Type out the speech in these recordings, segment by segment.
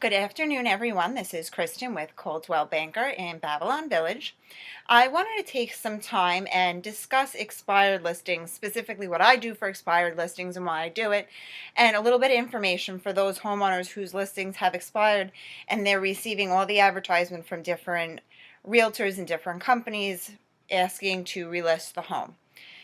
Good afternoon, everyone. This is Kristen with Coldwell Banker in Babylon Village. I wanted to take some time and discuss expired listings, specifically what I do for expired listings and why I do it, and a little bit of information for those homeowners whose listings have expired and they're receiving all the advertisement from different realtors and different companies asking to relist the home.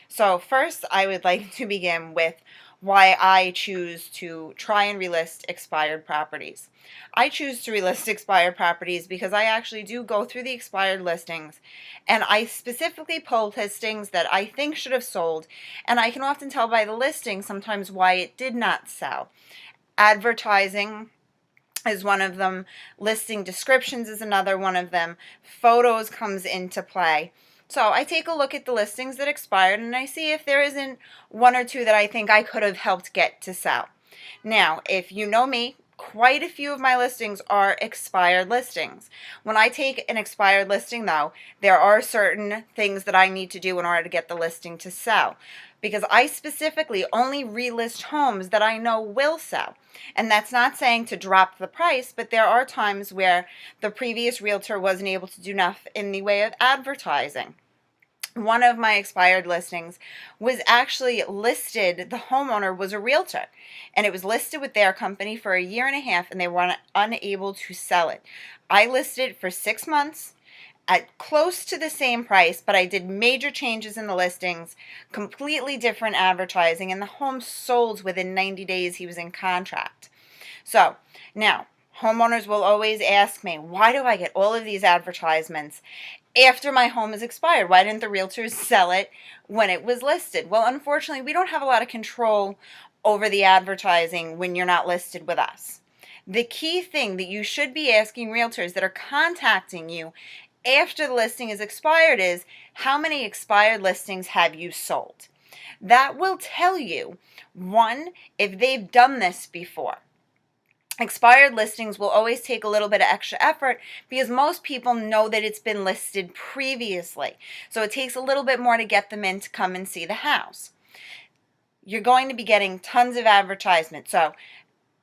So first, I would like to begin with why I choose to try and relist expired properties. I choose to relist expired properties because I actually do go through the expired listings, and I specifically pull listings that I think should have sold, and I can often tell by the listing sometimes why it did not sell. Advertising is one of them. Listing descriptions is another one of them. Photos comes into play. So I take a look at the listings that expired and I see if there isn't one or two that I think I could have helped get to sell. Now, if you know me, quite a few of my listings are expired listings. When I take an expired listing, though, there are certain things that I need to do in order to get the listing to sell, because I specifically only relist homes that I know will sell. And that's not saying to drop the price, but there are times where the previous realtor wasn't able to do enough in the way of advertising. One of my expired listings was actually listed, the homeowner was a realtor, and it was listed with their company for a year and a half, and they were unable to sell it. I listed it for 6 months at close to the same price, but I did major changes in the listings, completely different advertising, and the home sold within 90 days he was in contract. So now, homeowners will always ask me, why do I get all of these advertisements after my home is expired? Why didn't the realtors sell it when it was listed? Well, unfortunately, we don't have a lot of control over the advertising when you're not listed with us. The key thing that you should be asking realtors that are contacting you after the listing is expired is, how many expired listings have you sold? That will tell you, one, if they've done this before. Expired listings will always take a little bit of extra effort because most people know that it's been listed previously. So it takes a little bit more to get them in to come and see the house. You're going to be getting tons of advertisements. So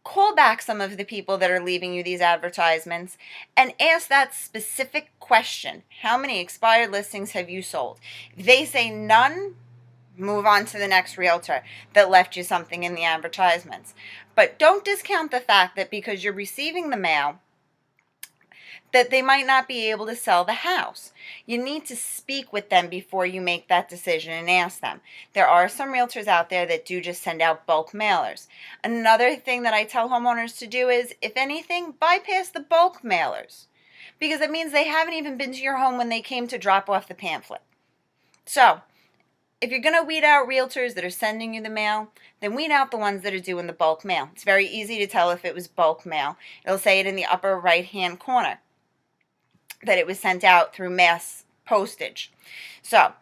call back some of the people that are leaving you these advertisements and ask that specific question. How many expired listings have you sold? If they say none, move on to the next realtor that left you something in the advertisements. But don't discount the fact that because you're receiving the mail, that they might not be able to sell the house. You need to speak with them before you make that decision and ask them. There are some realtors out there that do just send out bulk mailers. Another thing that I tell homeowners to do is, if anything, bypass the bulk mailers, because it means they haven't even been to your home when they came to drop off the pamphlet. So if you're going to weed out realtors that are sending you the mail, then weed out the ones that are doing the bulk mail. It's very easy to tell if it was bulk mail. It'll say it in the upper right-hand corner that it was sent out through mass postage. So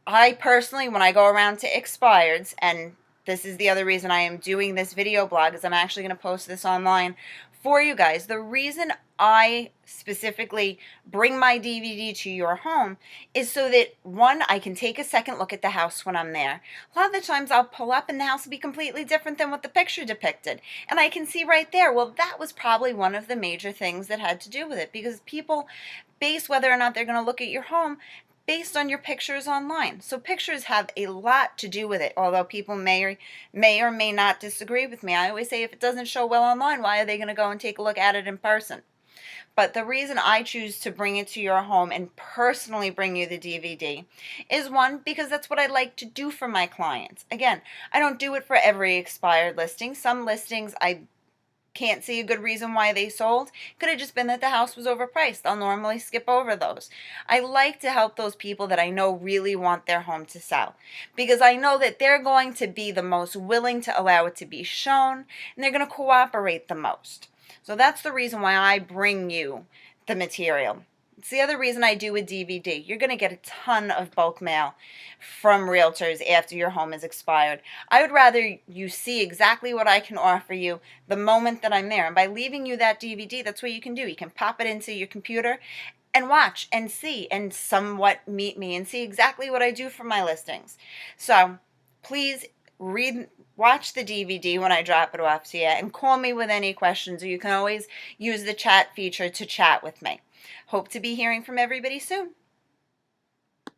I personally, when I go around to expireds, and this is the other reason I am doing this video blog, is I'm actually going to post this online for you guys. The reason I specifically bring my DVD to your home is so that, one, I can take a second look at the house when I'm there. A lot of the times I'll pull up and the house will be completely different than what the picture depicted. And I can see right there, well, that was probably one of the major things that had to do with it, because people base whether or not they're going to look at your home based on your pictures online. So pictures have a lot to do with it, although people may or may not disagree with me. I always say, if it doesn't show well online, why are they going to go and take a look at it in person? But the reason I choose to bring it to your home and personally bring you the DVD is, one, because that's what I like to do for my clients. Again, I don't do it for every expired listing. Some listings I can't see a good reason why they sold. Could have just been that the house was overpriced. I'll normally skip over those. I like to help those people that I know really want their home to sell, because I know that they're going to be the most willing to allow it to be shown, and they're going to cooperate the most. So that's the reason why I bring you the material. It's the other reason I do a DVD. You're going to get a ton of bulk mail from realtors after your home is expired. I would rather you see exactly what I can offer you the moment that I'm there. And by leaving you that DVD, that's what you can do. You can pop it into your computer and watch and see and somewhat meet me and see exactly what I do for my listings. So please read watch the DVD when I drop it off to you, and call me with any questions, or you can always use the chat feature to chat with me. Hope to be hearing from everybody soon.